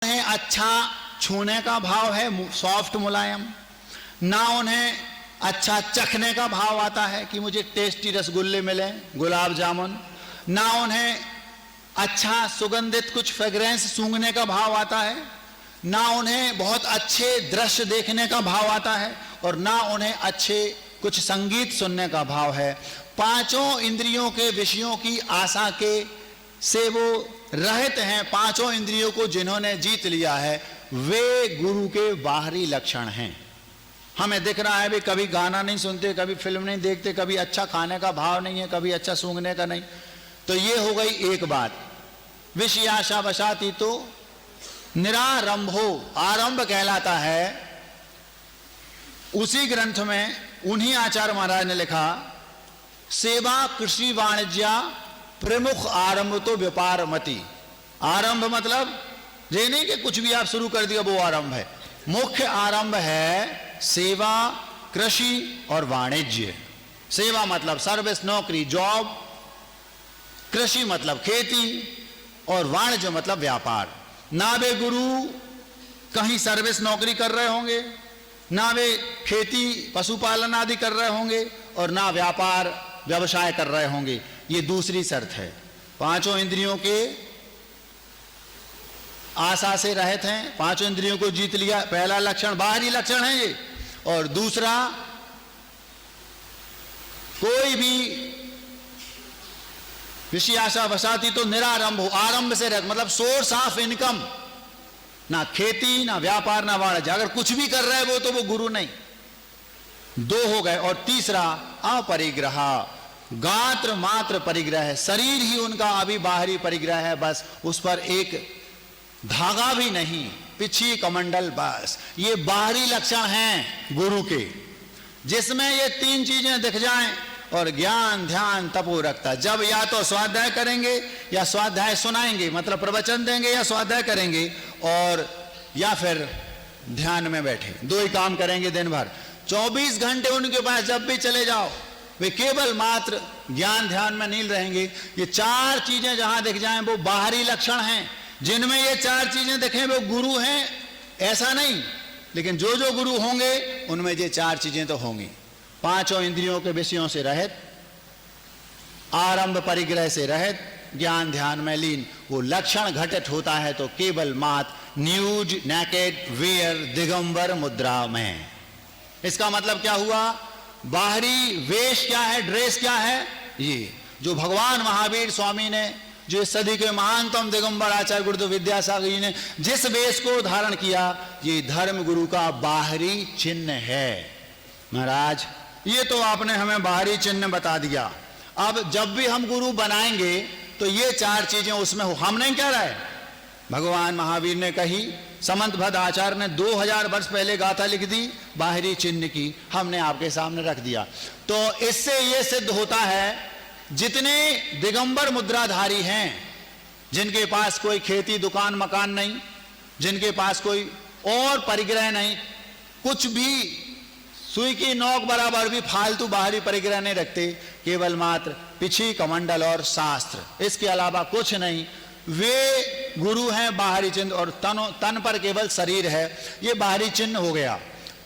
उन्हें अच्छा छूने का भाव है, सॉफ्ट मुलायम, ना उन्हें अच्छा चखने का भाव आता है कि मुझे टेस्टी रसगुल्ले मिले, गुलाब जामुन, ना उन्हें अच्छा सुगंधित कुछ फ्रेग्रेंस सूंघने का भाव आता है, ना उन्हें बहुत अच्छे दृश्य देखने का भाव आता है, और ना उन्हें अच्छे कुछ संगीत सुनने का भाव है। पांचों इंद्रियों के विषयों की आशा के से वो रहित हैं। पांचों इंद्रियों को जिन्होंने जीत लिया है वे गुरु के बाहरी लक्षण हैं। हमें दिख रहा है भी, कभी गाना नहीं सुनते, कभी फिल्म नहीं देखते, कभी अच्छा खाने का भाव नहीं है, कभी अच्छा सूंघने का नहीं, तो ये हो गई एक बात। विषयाशा वशाती तो निरारंभो, आरंभ कहलाता है। उसी ग्रंथ में उन्हीं आचार्य महाराज ने लिखा, सेवा कृषि वाणिज्य प्रमुख आरंभ तो व्यापार मति। आरंभ मतलब ये नहीं कि कुछ भी आप शुरू कर दिया वो आरंभ है। मुख्य आरंभ है सेवा, कृषि और वाणिज्य। सेवा मतलब सर्विस, नौकरी, जॉब, कृषि मतलब खेती, और वाणिज्य मतलब व्यापार। ना वे गुरु कहीं सर्विस नौकरी कर रहे होंगे, ना वे खेती पशुपालन आदि कर रहे होंगे, और ना व्यापार व्यवसाय कर रहे होंगे। ये दूसरी शर्त है। पांचों इंद्रियों के आशा से रहित हैं, पांचों इंद्रियों को जीत लिया। पहला लक्षण बाहरी लक्षण है ये। और दूसरा, कोई भी विषयाशा वसाती तो निरारंभ हो, आरंभ से रहित मतलब सोर्स ऑफ इनकम, ना खेती ना व्यापार ना वाणिज्य। अगर कुछ भी कर रहा है वो तो वो गुरु नहीं। दो हो गए। और तीसरा अपरिग्रह, गात्र मात्र परिग्रह है। शरीर ही उनका अभी बाहरी परिग्रह है, बस उस पर एक धागा भी नहीं, पिछी कमंडल बस। ये बाहरी लक्षण हैं गुरु के, जिसमें ये तीन चीजें दिख जाएं और ज्ञान ध्यान तपो रखता। जब या तो स्वाध्याय करेंगे या स्वाध्याय सुनाएंगे, मतलब प्रवचन देंगे या स्वाध्याय करेंगे, और या फिर ध्यान में बैठे, दो ही काम करेंगे दिन भर। 24 घंटे उनके पास जब भी चले जाओ वे केवल मात्र ज्ञान ध्यान में नील रहेंगे। ये चार चीजें जहां दिख जाएं वो बाहरी लक्षण हैं। जिनमें ये चार चीजें दिखें वो गुरु हैं ऐसा नहीं, लेकिन जो जो गुरु होंगे उनमें ये चार चीजें तो होंगी। पांचों इंद्रियों के विषयों से रहित, आरंभ परिग्रह से रहित, ज्ञान ध्यान में लीन। वो लक्षण घटित होता है तो केवल मात्र न्यूज नेकेड वेयर दिगंबर मुद्रा में। इसका मतलब क्या हुआ? बाहरी वेश क्या है, ड्रेस क्या है? ये जो भगवान महावीर स्वामी ने, जो इस सदी के महानतम दिगंबर आचार्य गुरुदेव विद्यासागर जी ने जिस वेश को धारण किया, ये धर्म गुरु का बाहरी चिन्ह है। महाराज ये तो आपने हमें बाहरी चिन्ह बता दिया। अब जब भी हम गुरु बनाएंगे तो ये चार चीजें उसमें हो। हम नहीं कह रहे, भगवान महावीर ने कही, समंत भद्द आचार्य ने 2000 वर्ष पहले गाथा लिख दी बाहरी चिन्ह की, हमने आपके सामने रख दिया। तो इससे यह सिद्ध होता है जितने दिगंबर मुद्राधारी हैं, जिनके पास कोई खेती दुकान मकान नहीं, जिनके पास कोई और परिग्रह नहीं, कुछ भी सुई की नोक बराबर भी फालतू बाहरी परिग्रह नहीं रखते, केवल मात्र पिछी कमंडल और शास्त्र, इसके अलावा कुछ नहीं, वे गुरु हैं। बाहरी चिन्ह और तन पर केवल शरीर है, ये बाहरी चिन्ह हो गया।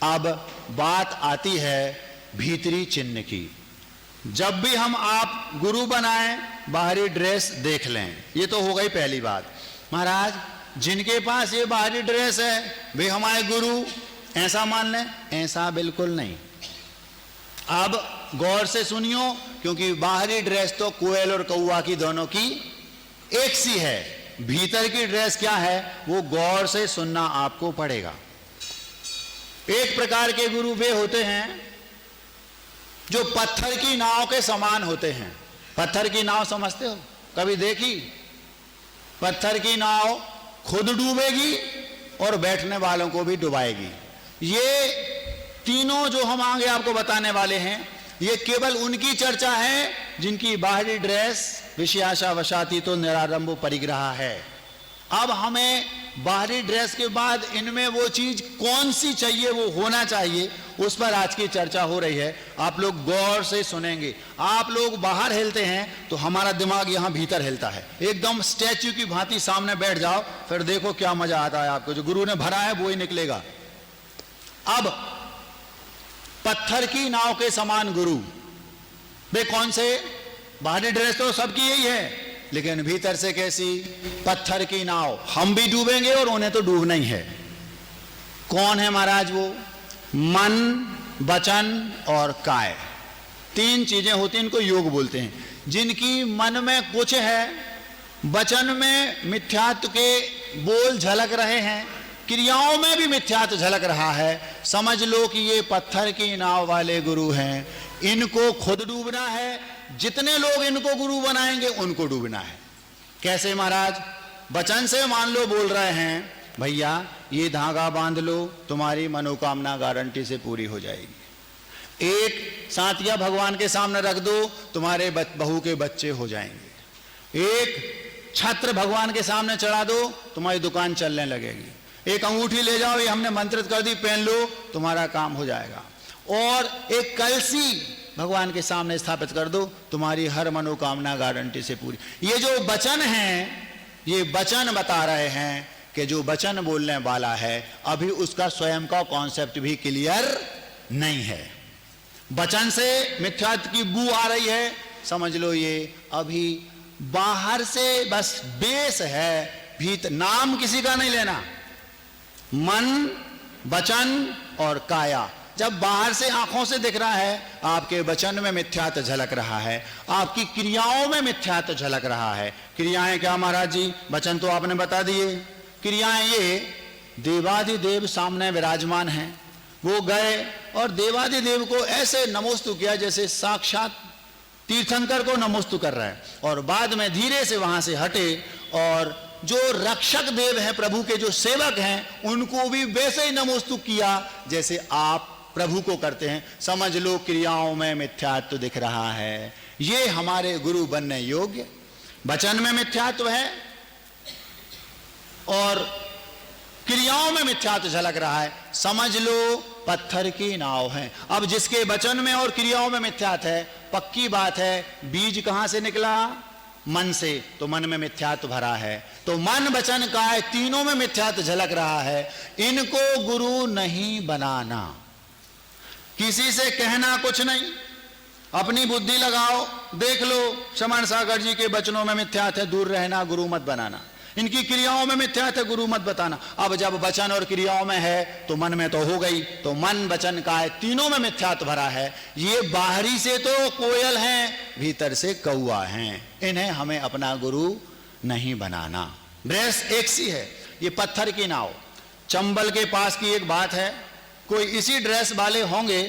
अब बात आती है भीतरी चिन्ह की। जब भी हम आप गुरु बनाएं बाहरी ड्रेस देख लें, ये तो हो गई पहली बात। महाराज जिनके पास ये बाहरी ड्रेस है वे हमारे गुरु ऐसा मान लें? ऐसा बिल्कुल नहीं। अब गौर से सुनियो, क्योंकि बाहरी ड्रेस तो कोयल और कौवा की दोनों की एक सी है, भीतर की ड्रेस क्या है वो गौर से सुनना आपको पड़ेगा। एक प्रकार के गुरु वे होते हैं जो पत्थर की नाव के समान होते हैं। पत्थर की नाव समझते हो? कभी देखी? पत्थर की नाव खुद डूबेगी और बैठने वालों को भी डुबाएगी। ये तीनों जो हम आगे आपको बताने वाले हैं, ये केवल उनकी चर्चा है जिनकी बाहरी ड्रेस विषयाशा वशाती तो निरारंभ परिग्रह है। अब हमें बाहरी ड्रेस के बाद इनमें वो चीज कौन सी चाहिए, वो होना चाहिए, उस पर आज की चर्चा हो रही है। आप लोग गौर से सुनेंगे। आप लोग बाहर हिलते हैं तो हमारा दिमाग यहां भीतर हिलता है, एकदम स्टैच्यू की भांति सामने बैठ जाओ, फिर देखो क्या मजा आता है आपको। जो गुरु ने भरा है वो ही निकलेगा। अब पत्थर की नाव के समान गुरु, वे कौन से? बाहरी ड्रेस तो सबकी यही है, लेकिन भीतर से कैसी? पत्थर की नाव। हम भी डूबेंगे और उन्हें तो डूबना ही है। कौन है महाराज वो? मन, वचन और काय, तीन चीजें होती हैं, इनको योग बोलते हैं। जिनकी मन में कुछ है, वचन में मिथ्यात्व के बोल झलक रहे हैं, क्रियाओं में भी मिथ्यात्व झलक रहा है, समझ लो कि ये पत्थर की नाव वाले गुरु हैं। इनको खुद डूबना है, जितने लोग इनको गुरु बनाएंगे उनको डूबना है। कैसे महाराज? वचन से मान लो बोल रहे हैं, भैया ये धागा बांध लो, तुम्हारी मनोकामना गारंटी से पूरी हो जाएगी। एक सांतिया भगवान के सामने रख दो, तुम्हारे बहू के बच्चे हो जाएंगे। एक छत्र भगवान के सामने चढ़ा दो, तुम्हारी दुकान चलने लगेगी। एक अंगूठी ले जाओ, ये हमने मंत्रित कर दी, पहन लो, तुम्हारा काम हो जाएगा। और एक कलसी भगवान के सामने स्थापित कर दो, तुम्हारी हर मनोकामना गारंटी से पूरी। ये जो वचन है, ये वचन बता रहे हैं कि जो वचन बोलने वाला है अभी उसका स्वयं का कॉन्सेप्ट भी क्लियर नहीं है। वचन से मिथ्यात्व की बू आ रही है, समझ लो ये अभी बाहर से बस बेस है, भीतर नाम किसी का नहीं लेना। मन, वचन और काया जब बाहर से आंखों से दिख रहा है, आपके वचन में मिथ्यात्व झलक रहा है, आपकी क्रियाओं में मिथ्यात्व झलक रहा है। क्रियाएं क्या महाराज जी? वचन तो आपने बता दिए। क्रियाएं ये, देवाधिदेव सामने विराजमान हैं, वो गए और देवाधिदेव को ऐसे नमोस्तु किया जैसे साक्षात तीर्थंकर को नमोस्तु कर रहा है, और बाद में धीरे से वहां से हटे और जो रक्षक देव हैं, प्रभु के जो सेवक हैं, उनको भी वैसे ही नमोस्तु किया जैसे आप प्रभु को करते हैं। समझ लो क्रियाओं में मिथ्यात्व दिख रहा है। ये हमारे गुरु बनने योग्य। वचन में मिथ्यात्व है और क्रियाओं में मिथ्यात्व झलक रहा है, समझ लो पत्थर की नाव है। अब जिसके वचन में और क्रियाओं में मिथ्यात्व है, पक्की बात है, बीज कहां से निकला? मन से, तो मन में मिथ्यात्व भरा है। तो मन, वचन, काय तीनों में मिथ्यात्व झलक रहा है। इनको गुरु नहीं बनाना, किसी से कहना कुछ नहीं, अपनी बुद्धि लगाओ, देख लो श्रमण सागर जी के वचनों में मिथ्यात्व है, दूर रहना, गुरु मत बनाना। इनकी क्रियाओं में मिथ्यात्व है, गुरु मत बताना। अब जब वचन और क्रियाओं में है तो मन में तो हो गई, तो मन, वचन, काय तीनों में मिथ्यात्व भरा है। ये बाहरी से तो कोयल हैं, भीतर से कौआ हैं। इन्हें हमें अपना गुरु नहीं बनाना। ड्रेस एक सी है, ये पत्थर की नाव। चंबल के पास की एक बात है, कोई इसी ड्रेस वाले होंगे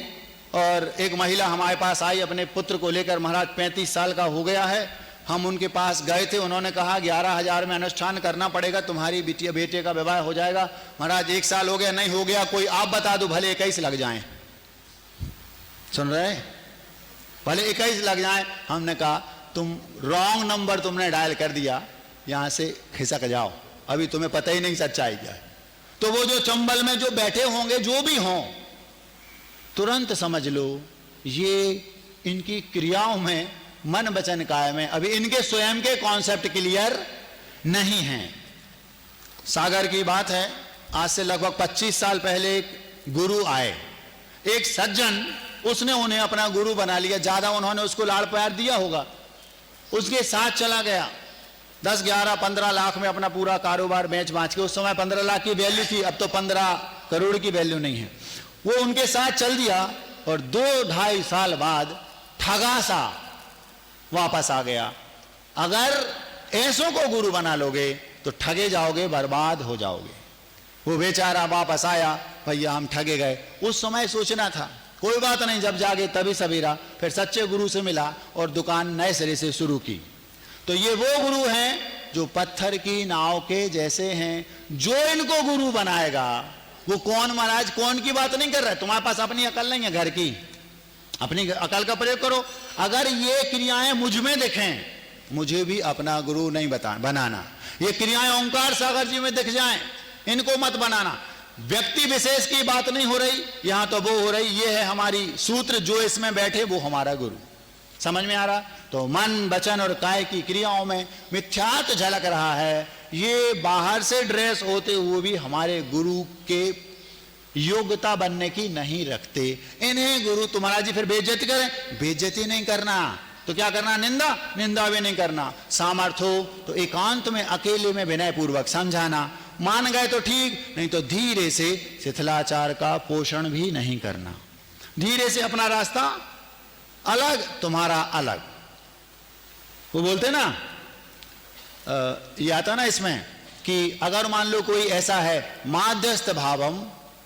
और एक महिला हमारे पास आई अपने पुत्र को लेकर, महाराज 35 साल का हो गया है। हम उनके पास गए थे, उन्होंने कहा 11,000 में अनुष्ठान करना पड़ेगा, तुम्हारी बिटिया बेटे का विवाह हो जाएगा। महाराज 1 साल हो गया, नहीं हो गया, कोई आप बता दो, भले 21 लग जाएं। सुन रहे? भले 21 लग जाएं। हमने कहा तुम रॉन्ग नंबर तुमने डायल कर दिया, यहां से खिसक जाओ, अभी तुम्हें पता ही नहीं सच्चाई क्या है। तो वो जो चंबल में जो बैठे होंगे, जो भी हों, तुरंत समझ लो ये इनकी क्रियाओं में, मन, वचन, काय में अभी इनके स्वयं के कॉन्सेप्ट क्लियर नहीं हैं। सागर की बात है, आज से लगभग 25 साल पहले एक गुरु आए, एक सज्जन, उसने उन्हें अपना गुरु बना लिया। ज्यादा उन्होंने उसको लाड़ प्यार दिया होगा, उसके साथ चला गया। 10, 11, 15 लाख में अपना पूरा कारोबार बेच बाँच के, उस समय 15 लाख की वैल्यू थी, अब तो 15 करोड़ की वैल्यू नहीं है। वो उनके साथ चल दिया और 2-2.5 साल बाद ठगा सा वापस आ गया। अगर ऐसों को गुरु बना लोगे तो ठगे जाओगे, बर्बाद हो जाओगे। वो बेचारा वापस आया, भैया हम ठगे गए। उस समय सोचना था, कोई बात नहीं, जब जागे तभी सवेरा। फिर सच्चे गुरु से मिला और दुकान नए सिरे से शुरू की। तो ये वो गुरु हैं जो पत्थर की नाव के जैसे हैं। जो इनको गुरु बनाएगा वो कौन? महाराज कौन की बात नहीं कर रहा है, तुम्हारे पास अपनी अकल नहीं है घर की, अपनी अकल का प्रयोग करो। अगर ये क्रियाएं मुझ में दिखें, मुझे भी अपना गुरु नहीं बनाना। ये क्रियाएं ओंकार सागर जी में दिख जाएं, इनको मत बनाना। व्यक्ति विशेष की बात नहीं हो रही, यहां तो वो हो रही, ये है हमारी सूत्र, जो इसमें बैठे वो हमारा गुरु। समझ में आ रहा? तो मन, वचन और काय की क्रियाओं में मिथ्यात्व झलक रहा है। ये बाहर से ड्रेस होते हुए भी हमारे गुरु के योग्यता बनने की नहीं रखते। इन्हें गुरु तुम्हारा जी फिर बेइज्जती करें, बेइज्जती नहीं करना तो क्या करना? निंदा, निंदा भी नहीं करना। सामर्थ्य हो तो एकांत में अकेले में विनय पूर्वक समझाना, मान गए तो ठीक, नहीं तो धीरे से शिथिलाचार का पोषण भी नहीं करना। धीरे से अपना रास्ता अलग, तुम्हारा अलग। वो बोलते ना, ये आता ना इसमें कि अगर मान लो कोई ऐसा है, माध्यस्थ भावम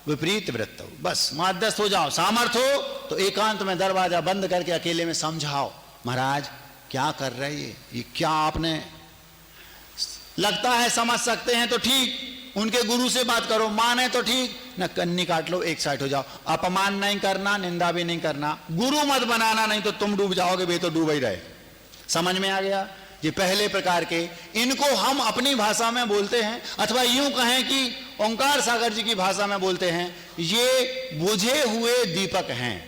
विपरीत वृत्त, बस माध्यस्थ हो जाओ, सामर्थ्य हो तो एकांत में दरवाजा बंद करके अकेले में समझाओ, महाराज क्या कर रहे ये क्या आपने, लगता है समझ सकते हैं तो ठीक, उनके गुरु से बात करो, माने तो ठीक, न कन्नी काट लो, एक साइड हो जाओ। अपमान नहीं करना, निंदा भी नहीं करना, गुरु मत बनाना, नहीं तो तुम डूब जाओगे, वे तो डूब ही रहे। समझ में आ गया? ये पहले प्रकार के, इनको हम अपनी भाषा में बोलते हैं, अथवा यूं कहें कि ओंकार सागर जी की भाषा में बोलते हैं, ये बुझे हुए दीपक हैं।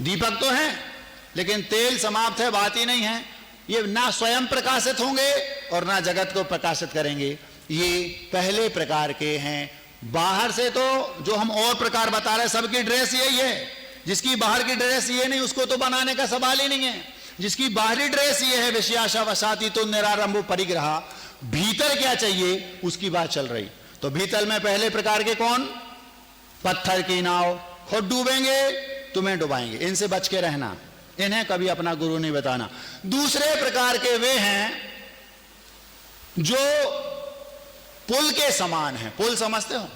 दीपक तो हैं लेकिन तेल समाप्त है, बात ही नहीं है। ये ना स्वयं प्रकाशित होंगे और ना जगत को प्रकाशित करेंगे। ये पहले प्रकार के हैं। बाहर से तो जो हम और प्रकार बता रहे हैं, सबकी ड्रेस यही है। जिसकी बाहर की ड्रेस ये नहीं, उसको तो बनाने का सवाल ही नहीं है। जिसकी बाहरी ड्रेस ये है, विषयाशा वसाती तो निरारंभ परिग्रह, भीतर क्या चाहिए उसकी बात चल रही। तो भीतर में पहले प्रकार के कौन? पत्थर की नाव, खुद डूबेंगे तुम्हें डुबाएंगे, इनसे बच के रहना, इन्हें कभी अपना गुरु नहीं बताना। दूसरे प्रकार के वे हैं जो पुल के समान हैं। पुल समझते हो?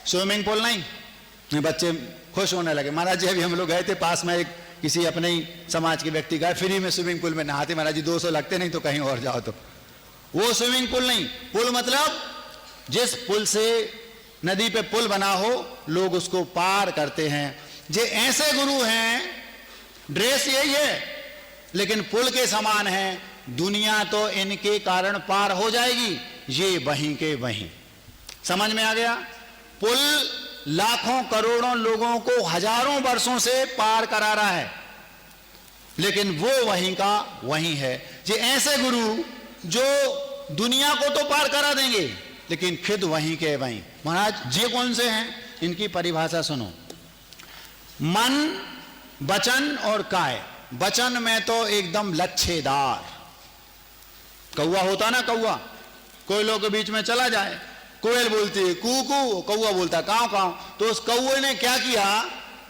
स्विमिंग पूल नहीं। बच्चे खुश होने लगे, महाराज जी अभी हम लोग गए थे, पास में एक किसी अपने ही समाज के व्यक्ति गए, फ्री में स्विमिंग पूल में नहाते, महाराज जी 200 लगते, नहीं तो कहीं और जाओ। तो वो स्विमिंग पूल नहीं। पुल मतलब जिस पुल से नदी पे पुल बना हो, लोग उसको पार करते हैं। जे ऐसे गुरु हैं, ड्रेस यही है लेकिन पुल के समान है, दुनिया तो इनके कारण पार हो जाएगी, ये वहीं के वहीं। समझ में आ गया? पुल लाखों करोड़ों लोगों को हजारों वर्षों से पार करा रहा है, लेकिन वो वहीं का वहीं है। ये ऐसे गुरु जो दुनिया को तो पार करा देंगे लेकिन खुद वहीं के वहीं। महाराज ये कौन से हैं? इनकी परिभाषा सुनो। मन, वचन और काय। वचन में तो एकदम लच्छेदार, कौवा होता ना, कौवा कोयलों के बीच में चला जाए, कोयल बोलती है कू कू, कौवा बोलता काव काव, तो उस कौवे ने क्या किया?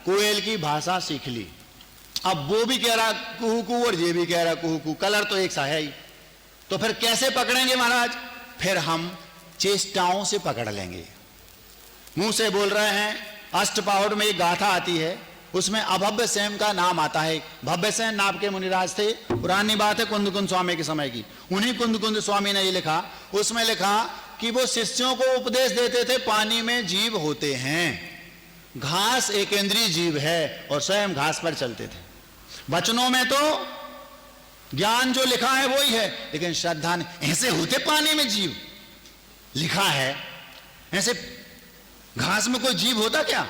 कोयल की भाषा सीख ली। अब वो भी कह रहा कुहू कू और ये भी कह रहा कुहू कू, कलर तो एक सा है ही। तो फिर कैसे पकड़ेंगे महाराज? फिर हम चेष्टाओं से पकड़ लेंगे। मुंह से बोल रहे हैं। अष्टपाहर में एक गाथा आती है, उसमें अभव्य सेन का नाम आता है। भव्य सेन नाम के मुनिराज थे, पुरानी बात है, कुंद कुंद स्वामी के समय की। उन्हीं कुंद कुंद स्वामी ने ये लिखा, उसमें लिखा कि वो शिष्यों को उपदेश देते थे, पानी में जीव होते हैं, घास एक इंद्रिय जीव है, और स्वयं घास पर चलते थे। वचनों में तो ज्ञान जो लिखा है वही है, लेकिन श्रद्धा ने ऐसे होते पानी में जीव लिखा है, ऐसे घास में कोई जीव होता क्या?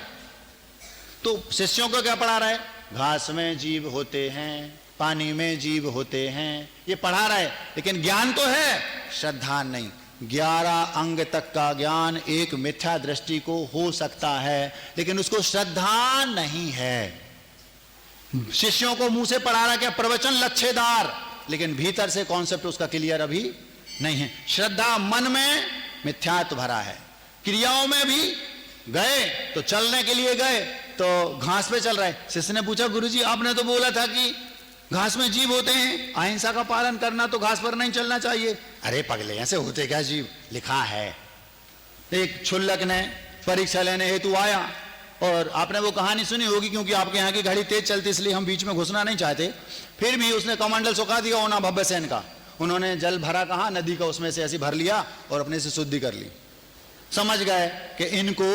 तो शिष्यों को क्या पढ़ा रहा है? घास में जीव होते हैं, पानी में जीव होते हैं, ये पढ़ा रहा है, लेकिन ज्ञान तो है, श्रद्धा नहीं। 11 अंग तक का ज्ञान एक मिथ्या दृष्टि को हो सकता है, लेकिन उसको श्रद्धा नहीं है। शिष्यों को मुंह से पढ़ा रहा क्या? प्रवचन लच्छेदार, लेकिन भीतर से कॉन्सेप्ट उसका क्लियर अभी नहीं है। श्रद्धा मन में मिथ्यात्व भरा है। क्रियाओं में भी गए तो चलने के लिए गए तो घास पे चल रहा है। शिष्य ने पूछा, गुरुजी आपने तो बोला था कि घास में जीव होते हैं, अहिंसा का पालन करना, तो घास पर नहीं चलना चाहिए। अरे पगले, ऐसे होते क्या जीव? लिखा है। एक क्षुल्लक ने परीक्षा लेने हेतु आया, और आपने वो कहानी सुनी होगी, क्योंकि आपके यहाँ की घड़ी तेज चलती, इसलिए हम बीच में घुसना नहीं चाहते। फिर भी उसने कमंडल सुखा दिया ओना भव्य सेन का। उन्होंने जल भरा कहाँ? नदी का, उसमें से ऐसी भर लिया और अपने से शुद्धि कर ली। समझ गए कि इनको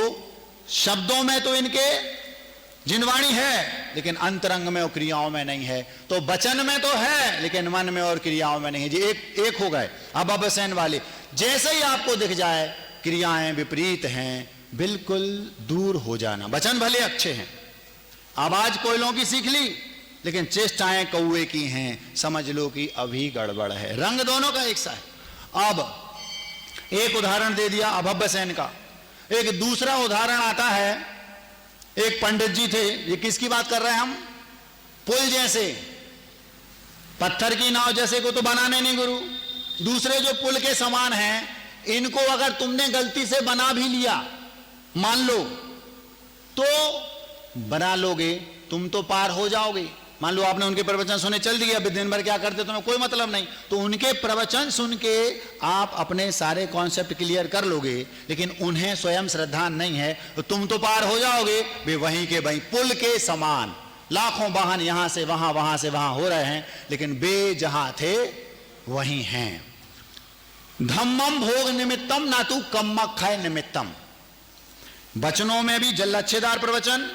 शब्दों में तो इनके जिनवाणी है, लेकिन अंतरंग में और क्रियाओं में नहीं है। तो वचन में तो है, लेकिन मन में और क्रियाओं में नहीं है। जी एक हो गए। अब सेन वाले जैसे ही आपको दिख जाए क्रियाएं विपरीत हैं, बिल्कुल दूर हो जाना। वचन भले अच्छे हैं, आवाज कोयलों की सीख ली, लेकिन चेष्टाएं कौए की हैं, समझ लो कि अभी गड़बड़ है। रंग दोनों का एक सा है। अब एक उदाहरण दे दिया अभव्य सेन का। एक दूसरा उदाहरण आता है, एक पंडित जी थे, ये किसकी बात कर रहे हैं हम? पुल जैसे, पत्थर की नाव जैसे को तो बनाने नहीं गुरु, दूसरे जो पुल के समान हैं, इनको अगर तुमने गलती से बना भी लिया, मान लो, तो बना लोगे तुम तो पार हो जाओगे। मान लो आपने उनके प्रवचन सुने, चल दिए, अभी दिन भर क्या करते तुम्हें कोई मतलब नहीं, तो उनके प्रवचन सुन के आप अपने सारे कॉन्सेप्ट क्लियर कर लोगे, लेकिन उन्हें स्वयं श्रद्धा नहीं है, तो तुम तो पार हो जाओगे। वे वहीं के वहीं पुल के समान, लाखों वाहन यहां से वहां से वहां हो रहे हैं, लेकिन वे जहां थे वहीं हैं। धम्मम भोग निमित्तम ना तू कम्मक्षय निमित्तम। वचनों में भी जल्लच्छेदार प्रवचन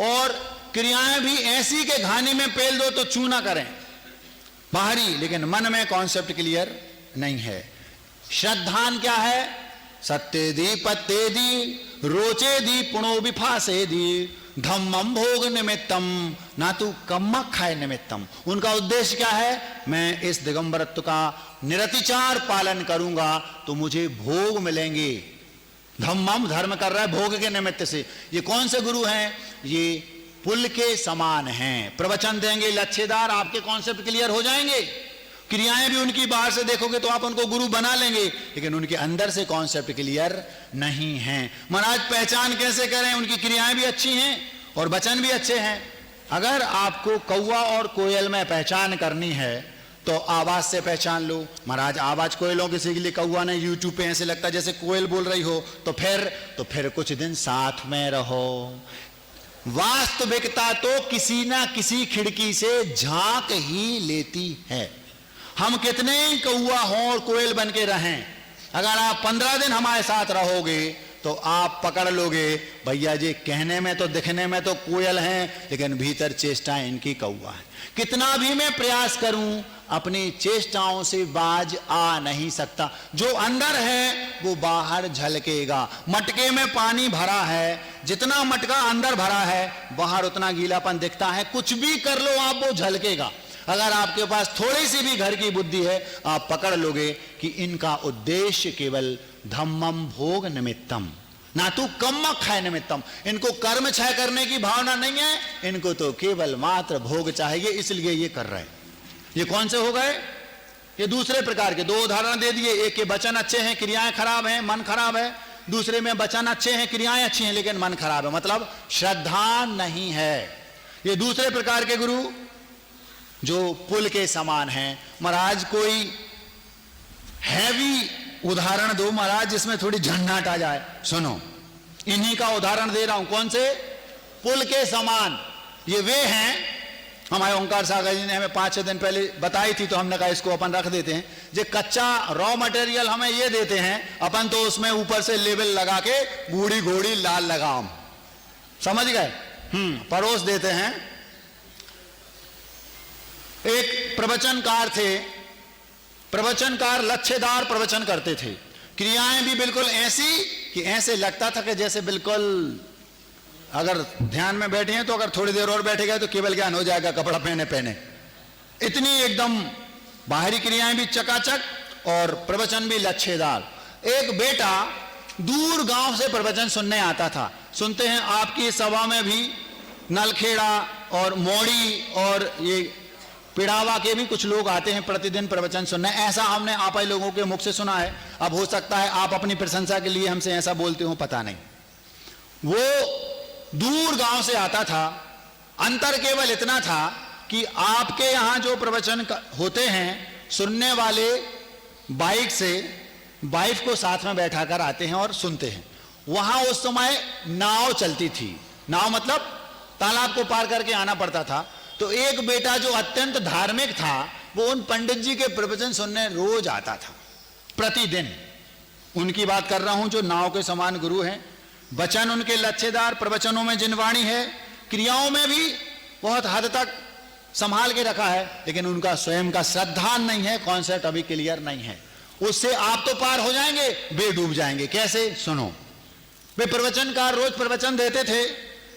और क्रियाएं भी ऐसी के घानी में पेल दो तो चूना करें बाहरी, लेकिन मन में कॉन्सेप्ट क्लियर नहीं है। श्रद्धान क्या है? सत्ते दी पत्ते दी रोचे दी पुणो विफासे दी धम्मम भोग निमित्तम ना तू कम्मक्षय निमित्तम। उनका उद्देश्य क्या है? मैं इस दिगंबरत्व का निरतिचार पालन करूंगा तो मुझे भोग मिलेंगे। धम्मम धर्म कर रहा है भोग के निमित्त से। ये कौन से गुरु हैं? ये पुल के समान हैं, प्रवचन देंगे लच्छेदार, आपके कॉन्सेप्ट क्लियर हो जाएंगे। क्रियाएं भी उनकी बाहर से देखोगे तो आप उनको गुरु बना लेंगे, लेकिन उनके अंदर से कॉन्सेप्ट क्लियर नहीं है। महाराज पहचान कैसे करें? उनकी क्रियाएं भी अच्छी हैं और वचन भी अच्छे हैं। अगर आपको कौवा और कोयल में पहचान करनी है तो आवाज से पहचान लो। महाराज आवाज कोयलों की सीख ली, कौवा ने यूट्यूब पे ऐसे लगता जैसे कोयल बोल रही हो, तो फिर कुछ दिन साथ में रहो। वास्तविकता तो किसी ना किसी खिड़की से झांक ही लेती है। हम कितने कौवा हों और कोयल बन के रहें, अगर आप 15 दिन हमारे साथ रहोगे तो आप पकड़ लोगे भैया जी, कहने में तो दिखने में तो कोयल हैं, लेकिन भीतर चेष्टाएं इनकी कौवा है। कितना भी मैं प्रयास करूं, अपनी चेष्टाओं से बाज आ नहीं सकता। जो अंदर है वो बाहर झलकेगा। मटके में पानी भरा है, जितना मटका अंदर भरा है बाहर उतना गीलापन दिखता है। कुछ भी कर लो आप, वो झलकेगा। अगर आपके पास थोड़ी सी भी घर की बुद्धि है, आप पकड़ लोगे कि इनका उद्देश्य केवल धम्मम भोग निमित्तम ना तो कम्मक्षय निमित्तम। इनको कर्म क्षय करने की भावना नहीं है, इनको तो केवल मात्र भोग चाहिए, इसलिए ये कर रहे हैं। ये कौन से हो गए? ये दूसरे प्रकार के। दो उदाहरण दे दिए, एक के वचन अच्छे हैं, क्रियाएं खराब हैं, मन खराब है। दूसरे में वचन अच्छे हैं, क्रियाएं अच्छी हैं, लेकिन मन खराब है, मतलब श्रद्धा नहीं है। ये दूसरे प्रकार के गुरु जो पुल के समान हैं। महाराज कोई हैवी उदाहरण दो महाराज, जिसमें थोड़ी झंझाट आ जाए। सुनो, इन्हीं का उदाहरण दे रहा हूं। कौन से? पुल के समान। ये वे हैं, हमारे ओंकार सागर जी ने हमें 5-6 दिन पहले बताई थी, तो हमने कहा इसको अपन रख देते हैं। जो कच्चा रॉ मटेरियल हमें ये देते हैं, अपन तो उसमें ऊपर से लेबल लगा के बूढ़ी घोड़ी लाल लगाम, समझ गए, परोस देते हैं। एक प्रवचनकार थे, प्रवचनकार लच्छेदार प्रवचन करते थे। क्रियाएं भी बिल्कुल ऐसी कि ऐसे लगता था कि जैसे बिल्कुल अगर ध्यान में बैठे हैं तो अगर थोड़ी देर और बैठे गए तो केवल ज्ञान हो जाएगा, कपड़ा पहने पहने। इतनी एकदम बाहरी क्रियाएं भी चकाचक और प्रवचन भी लच्छेदार। एक बेटा दूर गांव से प्रवचन सुनने आता था। सुनते हैं आपकी सभा में भी नलखेड़ा और मोड़ी और ये पिड़ावा के भी कुछ लोग आते हैं प्रतिदिन प्रवचन सुनने। ऐसा हमने आप ही लोगों के मुख से सुना है। अब हो सकता है आप अपनी प्रशंसा के लिए हमसे ऐसा बोलते हो, पता नहीं। वो दूर गांव से आता था। अंतर केवल इतना था कि आपके यहां जो प्रवचन होते हैं, सुनने वाले बाइक से वाइफ को साथ में बैठाकर आते हैं और सुनते हैं। वहां उस समय नाव चलती थी। नाव मतलब तालाब को पार करके आना पड़ता था। तो एक बेटा जो अत्यंत धार्मिक था, वो उन पंडित जी के प्रवचन सुनने रोज आता था, प्रतिदिन। उनकी बात कर रहा हूं जो नाव के समान गुरु हैं। वचन उनके लच्छेदार, प्रवचनों में जिनवाणी है, क्रियाओं में भी बहुत हद तक संभाल के रखा है, लेकिन उनका स्वयं का श्रद्धा नहीं है, कॉन्सेप्ट अभी क्लियर नहीं है। उससे आप तो पार हो जाएंगे, वे डूब जाएंगे। कैसे? सुनो। वे प्रवचनकार रोज प्रवचन देते थे,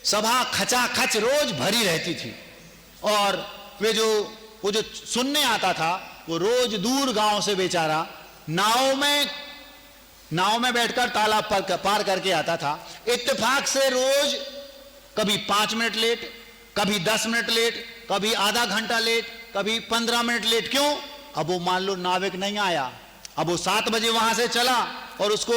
सभा खचाखच रोज भरी रहती थी, और वो जो सुनने आता था वो रोज दूर गांव से बेचारा नाव में बैठकर तालाब पार करके आता था। इत्तेफाक से रोज कभी 5 मिनट लेट, कभी 10 मिनट लेट, कभी आधा घंटा लेट, कभी 15 मिनट लेट। क्यों? अब वो मान लो नाविक नहीं आया, अब वो 7 बजे वहां से चला और उसको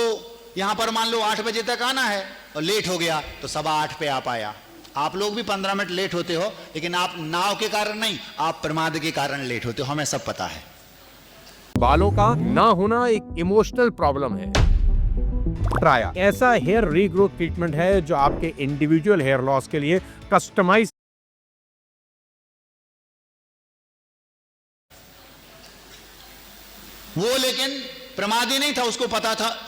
यहां पर मान लो 8 बजे तक आना है और लेट हो गया तो 7:15 पे आ पाया। आप लोग भी 15 मिनट लेट होते हो, लेकिन आप नाव के कारण नहीं, आप प्रमाद के कारण लेट होते हो, हमें सब पता है। बालों का ना होना एक इमोशनल प्रॉब्लम है। ट्राया ऐसा हेयर रीग्रोथ ट्रीटमेंट है जो आपके इंडिविजुअल हेयर लॉस के लिए कस्टमाइज। वो लेकिन प्रमादी नहीं था, उसको पता था